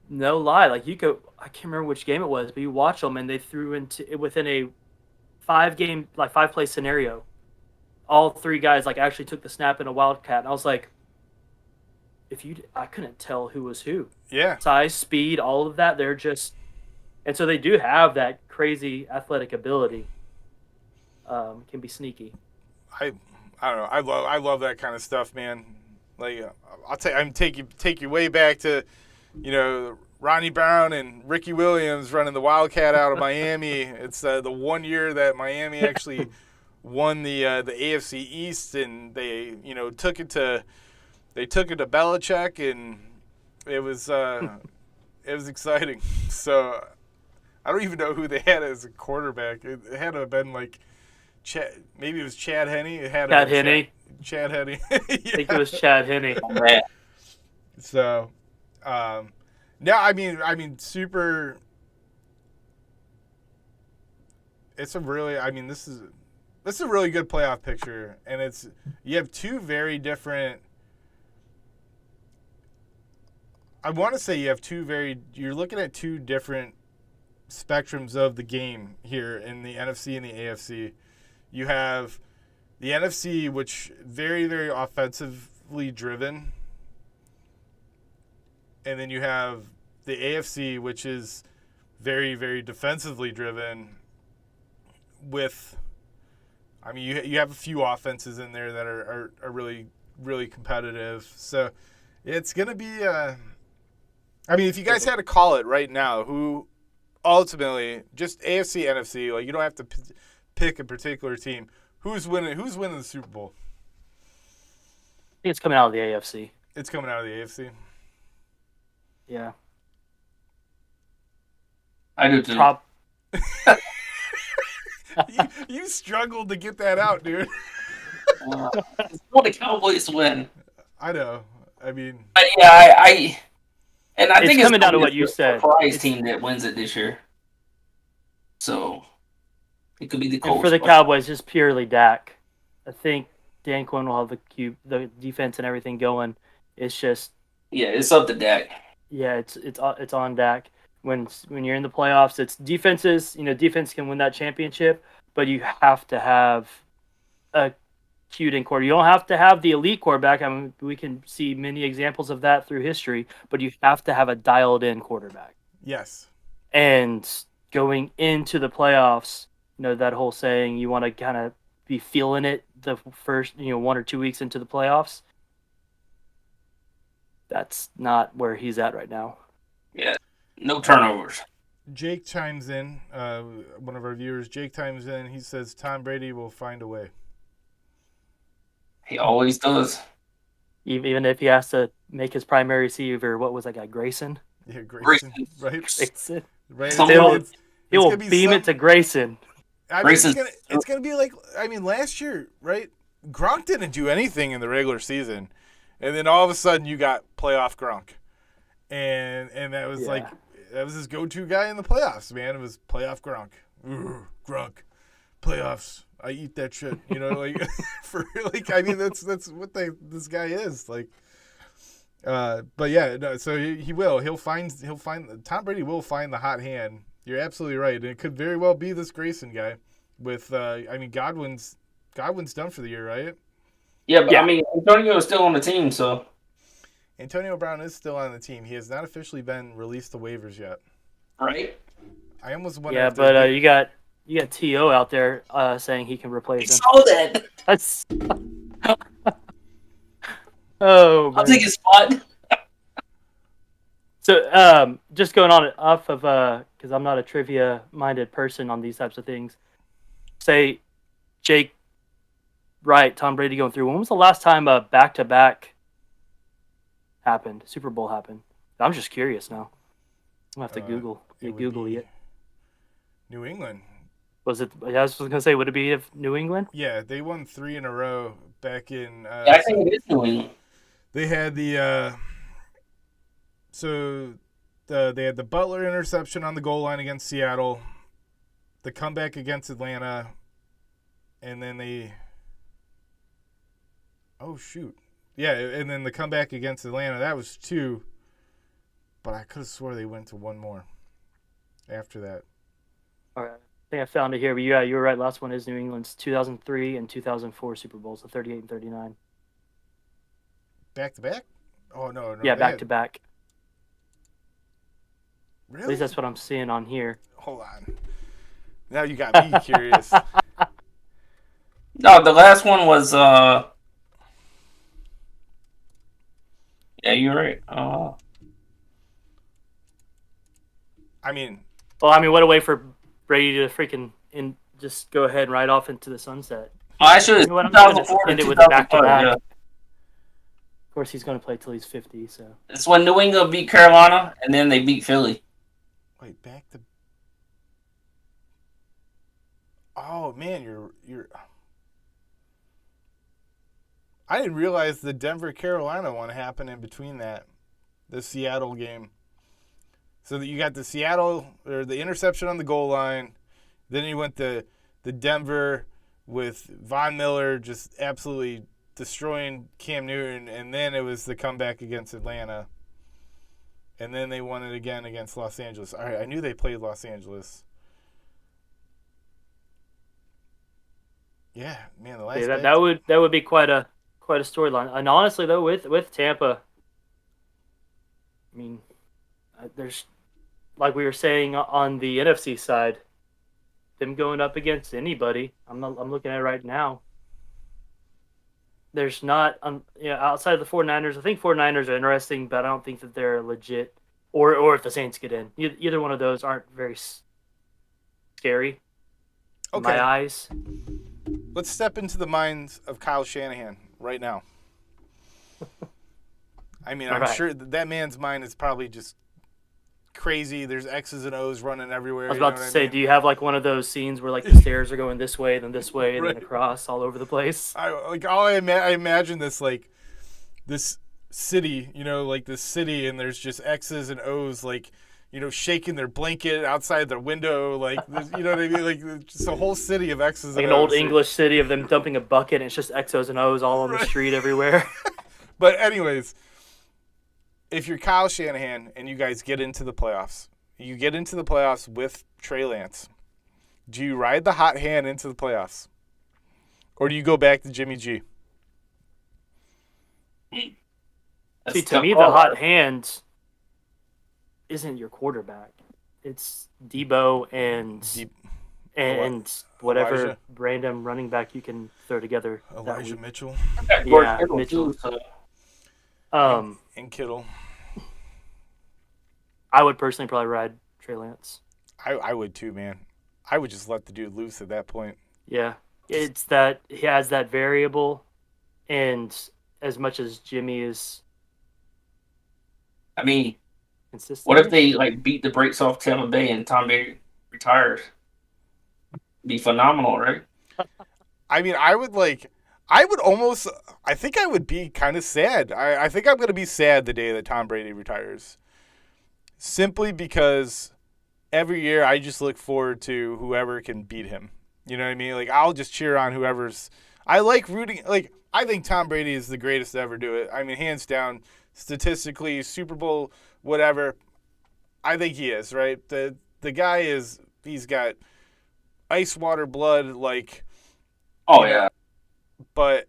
No lie, like you go. I can't remember which game it was, but you watch them and they threw into within a 5-play scenario. All three guys like actually took the snap in a Wildcat, and I was like, I couldn't tell who was who. Yeah. Size, speed, all of that. They're just, and so they do have that crazy athletic ability. Can be sneaky. I don't know. I love that kind of stuff, man. Like I'm take you way back to, Ronnie Brown and Ricky Williams running the Wildcat out of Miami. It's the 1 year that Miami actually won the AFC East, and they took it to Belichick, and it was exciting. So I don't even know who they had as a quarterback. It had to have been like maybe it was Chad Henne. It had Chad Henne. Chad Henne. Yeah. I think it was Chad Henne. So, no, I mean, super. It's a really, this is a really good playoff picture, and you have two very different. I want to say you're looking at two different spectrums of the game here in the NFC and the AFC. You have the NFC, which very, very offensively driven. And then you have the AFC, which is very, very defensively driven with, you have a few offenses in there that are really, really competitive. So it's going to be, if you guys had to call it right now, who ultimately, just AFC, NFC, like you don't have to pick a particular team. Who's winning the Super Bowl? I think it's coming out of the AFC. It's coming out of the AFC? Yeah. I do too. You struggled to get that out, dude. It's what the Cowboys win. I know. But yeah, I think it's coming down to what you said. Surprise team that wins it this year. So it could be the Colts. And for the Cowboys, just purely Dak. I think Dan Quinn will have the defense and everything going. It's just it's up to Dak. Yeah, it's on Dak. When you're in the playoffs, it's defenses. Defense can win that championship, but you have to have a cute in quarter. You don't have to have the elite quarterback. We can see many examples of that through history, but you have to have a dialed-in quarterback. Yes. And going into the playoffs, that whole saying, you want to kind of be feeling it the first, 1 or 2 weeks into the playoffs. That's not where he's at right now. Yeah, no turnovers. Jake chimes in, one of our viewers. Jake chimes in. He says Tom Brady will find a way. He always does. Even if he has to make his primary receiver, what was that guy, Grayson? Yeah, Grayson. Right. Grayson. Right. He will beam it to Grayson. It's gonna be like last year, right? Gronk didn't do anything in the regular season, and then all of a sudden you got playoff Gronk, and that was that was his go-to guy in the playoffs, man. It was playoff Gronk. Ooh, Gronk, playoffs. I eat that shit, that's what this guy is like. But yeah, no, so he'll find Tom Brady will find the hot hand. You're absolutely right, and it could very well be this Grayson guy. With Godwin's done for the year, right? Yeah, but Antonio is still on the team, so Antonio Brown is still on the team. He has not officially been released to waivers yet. Right. I almost wonder. Yeah, but you got T.O. out there saying he can replace him. I saw that. That's. Oh, man. I'll take his spot. So, just going on off of because I'm not a trivia-minded person on these types of things. Say, Jake, right? Tom Brady going through. When was the last time a back-to-back happened? Super Bowl happened. I'm just curious now. I'm gonna have to Google it. New England. Was it? I was going to say, would it be if New England? Yeah, they won 3 in a row back in. Yeah, I think it is New England. They had the they had the Butler interception on the goal line against Seattle, the comeback against Atlanta, and then and then the comeback against Atlanta. That was 2, but I could have swore they went to 1 more after that. All right. I think I found it here, but yeah, you were right. Last one is New England's 2003 and 2004 Super Bowls, the 38 and 39. Back to back? Oh no! Yeah, back to back. Really? At least that's what I'm seeing on here. Hold on. Now you got me curious. No, the last one was. Yeah, you're right. I mean, what a way for Brady to freaking just go ahead and ride off into the sunset. Actually, You know what, I'm just gonna 2004 end to it with a back-to-back. 2005. Yeah. Of course, he's going to play till he's 50. So It's when New England beat Carolina, and then they beat Philly. wait, back to. Oh man, you're. I didn't realize the Denver Carolina one happened in between that, the Seattle game. So that you got the Seattle or the interception on the goal line, then you went to the Denver with Von Miller just absolutely destroying Cam Newton, and then it was the comeback against Atlanta, and then they won it again against Los Angeles. All right, I knew they played Los Angeles. Yeah, man, the last that would be quite a storyline. And honestly, though, with Tampa, I mean, there's, like we were saying on the NFC side, them going up against anybody. I'm looking at it right now. There's not outside of the 49ers. I think 49ers are interesting, but I don't think that they're legit. Or if the Saints get in, either one of those aren't very scary in my eyes. Let's step into the minds of Kyle Shanahan right now. I mean, I'm sure that man's mind is probably just crazy. There's X's and O's running everywhere. I was about to say, do you have like one of those scenes where like the stairs are going this way, then this way, and then across all over the place? I imagine this like this city, this city, and there's just X's and O's like, shaking their blanket outside their window, like, you know what I mean? Like, just a whole city of X's and O's. Like an old English city of them dumping a bucket, and it's just X's and O's all on the street everywhere. But anyways, if you're Kyle Shanahan and you guys get into the playoffs, with Trey Lance, do you ride the hot hand into the playoffs? Or do you go back to Jimmy G? See, to me, the hot hand isn't your quarterback. It's Debo and whatever Elijah. random running back you can throw together. Elijah Mitchell. Yeah, Mitchell. And Kittle. I would personally probably ride Trey Lance. I would too, man. I would just let the dude loose at that point. Yeah. It's that he has that variable, and as much as Jimmy is, I mean, consistent. What if they like beat the brakes off Tampa Bay and Tom Brady retires? Be phenomenal, right? I mean, I think I would be kind of sad. I think I'm going to be sad the day that Tom Brady retires. Simply because every year I just look forward to whoever can beat him. You know what I mean? Like, I'll just cheer on whoever's. I like rooting. Like, I think Tom Brady is the greatest to ever do it. I mean, hands down, statistically, Super Bowl, whatever. I think he is, right? The guy is. He's got ice water blood, like. Oh yeah. But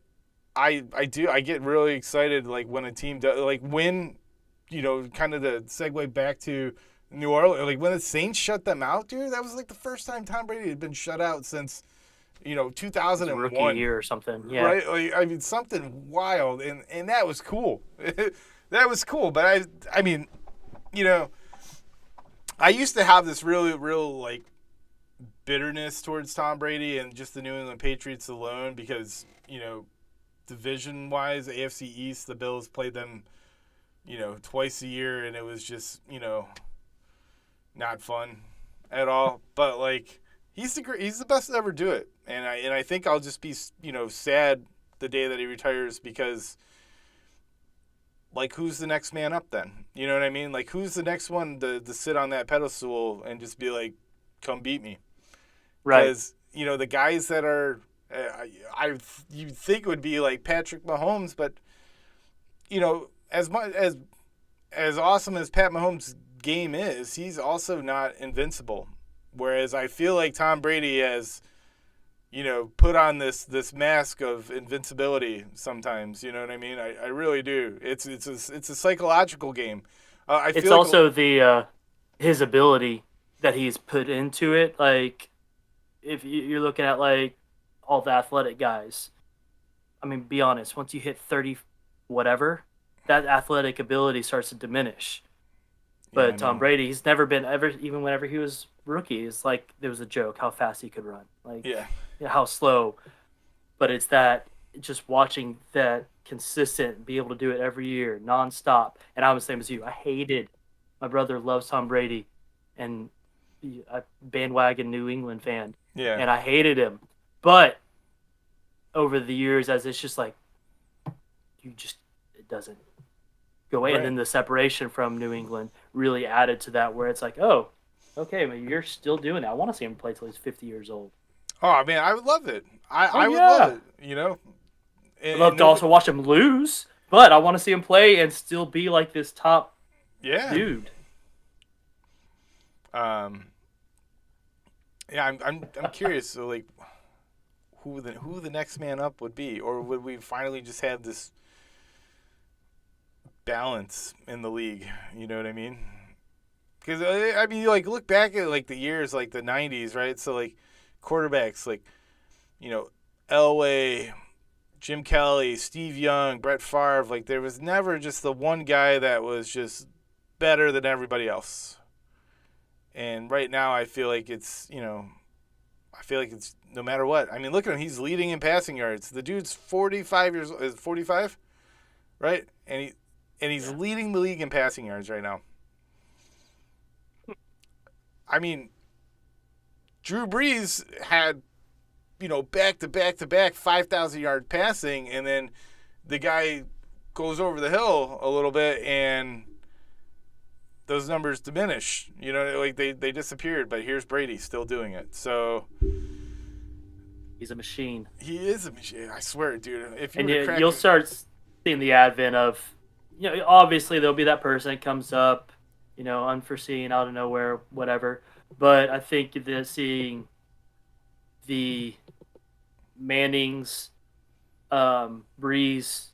I get really excited, like, when a team does, like, when, kind of the segue back to New Orleans, like, when the Saints shut them out, dude, that was like the first time Tom Brady had been shut out since, 2001. Rookie year or something, yeah. Right? Like, I mean, something wild, and that was cool. That was cool, but I mean, I used to have this real, like, bitterness towards Tom Brady and just the New England Patriots alone because, division-wise, AFC East, the Bills played them, twice a year, and it was just, not fun. at all. But like he's the best to ever do it, and I think I'll just be sad the day that he retires because like who's the next man up then? You know what I mean? Like who's the next one to sit on that pedestal and just be like, come beat me? Right. Because the guys that are you think would be like Patrick Mahomes, but as much as awesome as Pat Mahomes' game is, he's also not invincible. Whereas I feel like Tom Brady has, put on this mask of invincibility sometimes. You know what I mean? I really do. It's a psychological game. I feel It's like also the his ability that he's put into it. Like if you're looking at like all the athletic guys, I mean, be honest. Once you hit 30, whatever, that athletic ability starts to diminish. But Tom Brady, he's never been ever, even whenever he was rookie, it's like there was a joke how fast he could run, like how slow. But it's that just watching that consistent, be able to do it every year, nonstop. And I'm the same as you. I hated. My brother loves Tom Brady, and a bandwagon New England fan. Yeah. And I hated him, but over the years, as it's just like it doesn't go away. Right. And then the separation from New England really added to that, where it's like, oh, okay, but you're still doing it. I want to see him play till he's 50 years old. Oh man, I would love it. I would love it. I'd love to also watch him lose, but I want to see him play and still be like this top dude. I'm curious. So like, who the next man up would be, or would we finally just have this balance in the league? You know what I mean? Because I mean, like look back at like the years like the '90s, right? So like quarterbacks like Elway, Jim Kelly, Steve Young, Brett Favre. Like there was never just the one guy that was just better than everybody else. And right now, I feel like it's no matter what. I mean, look at him; he's leading in passing yards. The dude's 45 years old. Is 45, right? And he's leading the league in passing yards right now. I mean, Drew Brees had, back to back to back 5,000-yard passing, and then the guy goes over the hill a little bit, and those numbers diminish. Like they disappeared. But here's Brady still doing it. So he's a machine. He is a machine. I swear, dude. If you'll start seeing the advent of, obviously there'll be that person that comes up, unforeseen, out of nowhere, whatever. But I think that seeing the Mannings, Breeze,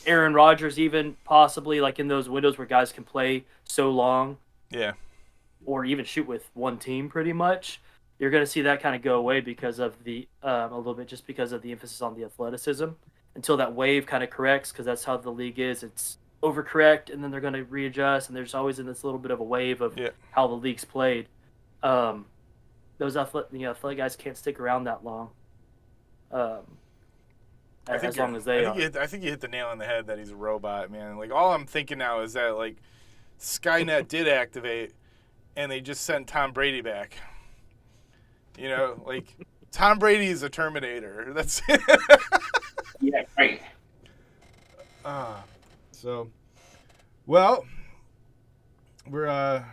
Aaron Rodgers, even possibly like in those windows where guys can play so long, or even shoot with one team pretty much, you're going to see that kind of go away because of the a little bit just because of the emphasis on the athleticism until that wave kind of corrects, because that's how the league is. It's overcorrect, and then they're going to readjust, and there's always in this little bit of a wave of how the league's played. Those athletic guys can't stick around that long. As long as they are. I think you hit the nail on the head that he's a robot, man. Like all I'm thinking now is that like Skynet did activate, and they just sent Tom Brady back. Like Tom Brady is a Terminator. That's it. Yeah, right. So, well, we're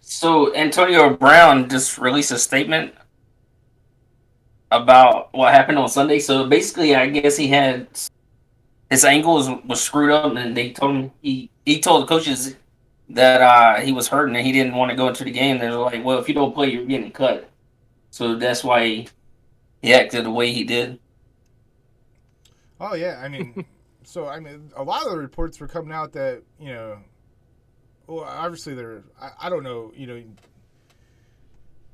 So Antonio Brown just released a statement about what happened on Sunday. So basically, I guess he had his ankle was screwed up, and they told him he told the coaches that he was hurting and he didn't want to go into the game. They're like, well, if you don't play, you're getting cut. So that's why he acted the way he did. Oh yeah, I mean, a lot of the reports were coming out that well, obviously I don't know,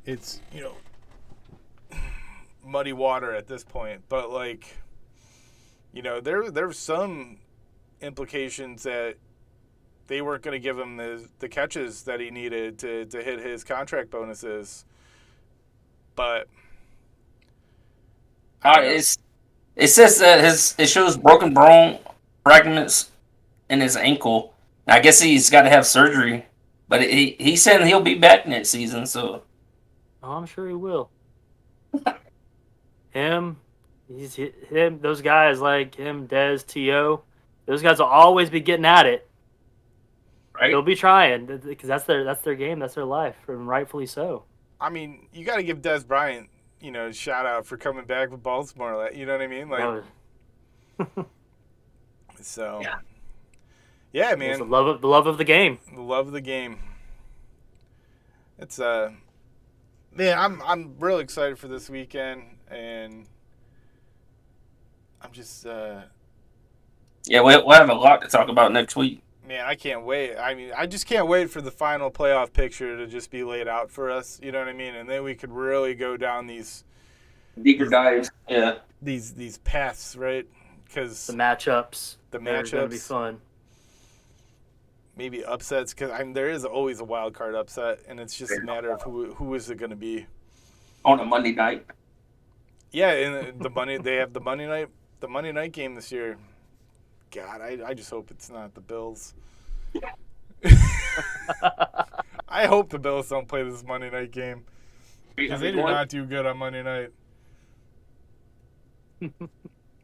it's muddy water at this point, but like, there were some implications that they weren't going to give him the catches that he needed to hit his contract bonuses, but it says that it shows broken bone fragments in his ankle. I guess he's got to have surgery But he said he'll be back next season, so Oh, I'm sure he will. Him, those guys like him, Dez, T.O., those guys will always be getting at it. right. They'll be trying because that's their game, that's their life, and rightfully so. I mean, you got to give Des Bryant, shout out for coming back with Baltimore. You know what I mean? Like, so. Yeah. Yeah, It's man. the love of the game. The love of the game. It's man, I'm really excited for this weekend, and I'm just Yeah, we'll have a lot to talk about next week. man, I can't wait. I mean, I just can't wait for the final playoff picture to just be laid out for us. You know what I mean? And then we could really go down these Deeper dives. Yeah. these paths, right? Because The matchups. The They're gonna be matchups. fun. maybe upsets, because there is always a wild card upset, and it's just a matter of who is it going to be. On a Monday night. Yeah, and the Monday they have the Monday night game this year. God, I just hope it's not the Bills. I hope the Bills don't play this Monday night game, because they do not do good on Monday night.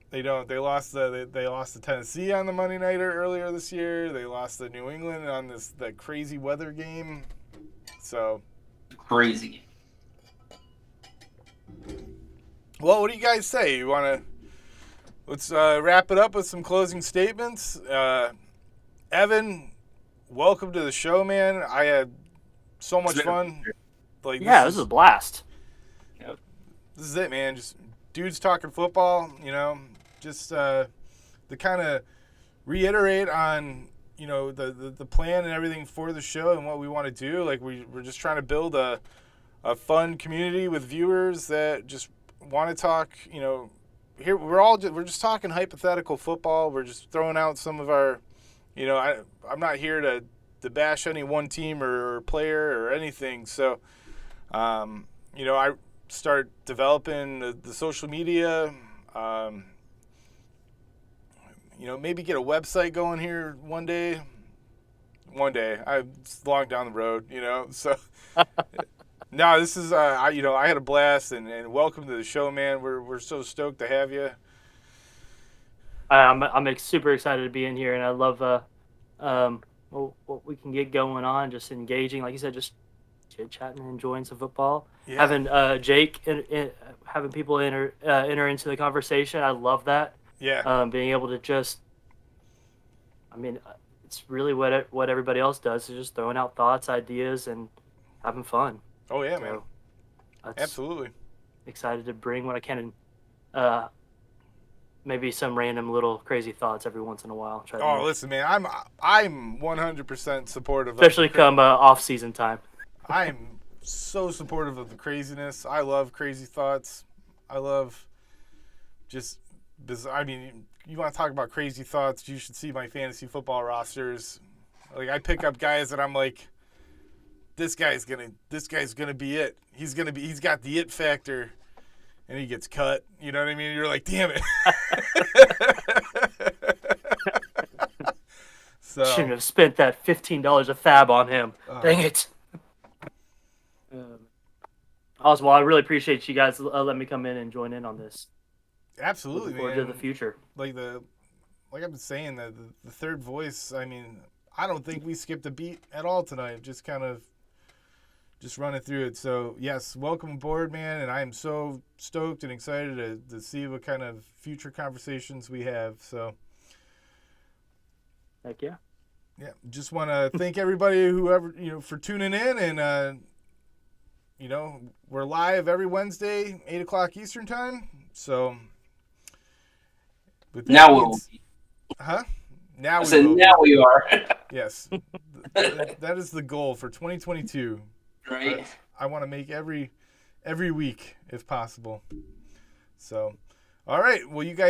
They don't. They lost to Tennessee on the Monday nighter earlier this year. They lost to New England on that crazy weather game. So Crazy. well, what do you guys say? You want to let's wrap it up with some closing statements. Evan, welcome to the show, man. I had so much fun. Like, yeah, this is a blast. This is it, man. Just dudes talking football, just to kind of reiterate on, the plan and everything for the show and what we want to do. Like, we're just trying to build a fun community with viewers that just want to talk, here we're just talking hypothetical football. We're just throwing out some of our, I'm not here to bash any one team or player or anything. So, I start developing the social media, maybe get a website going here one day. It's long down the road, so no, this is, I had a blast, and welcome to the show, man. We're so stoked to have you. I'm super excited to be in here, and I love what we can get going on, just engaging, like you said, just chit-chatting and enjoying some football. Yeah. Having Jake, having people enter into the conversation, I love that. Yeah. Being able to just, it's really what everybody else does, is just throwing out thoughts, ideas, and having fun. Oh, yeah, man. Absolutely. Excited to bring what I can, and maybe some random little crazy thoughts every once in a while. Listen, man, I'm 100% supportive. Especially come off-season time. I'm so supportive of the craziness. I love crazy thoughts. I love just, you want to talk about crazy thoughts, you should see my fantasy football rosters. Like, I pick up guys that I'm like, this guy's gonna be it. He's got the it factor, and he gets cut. You know what I mean? You're like, damn it. So shouldn't have spent that $15 a fab on him. Dang it. Awesome. Well, I really appreciate you guys letting me come in and join in on this. Absolutely, looking forward man. to the future. Like I've been saying, the third voice. I don't think we skipped a beat at all tonight. Just kind of running through it. So yes, welcome aboard, man. And I am so stoked and excited to see what kind of future conversations we have. So heck yeah. Yeah, just want to thank everybody, whoever, for tuning in, and we're live every Wednesday, 8:00 Eastern time. So now we'll be. Huh? Now we are. Yes, that is the goal for 2022. Right. I want to make every week if possible. So, all right. Well, you guys.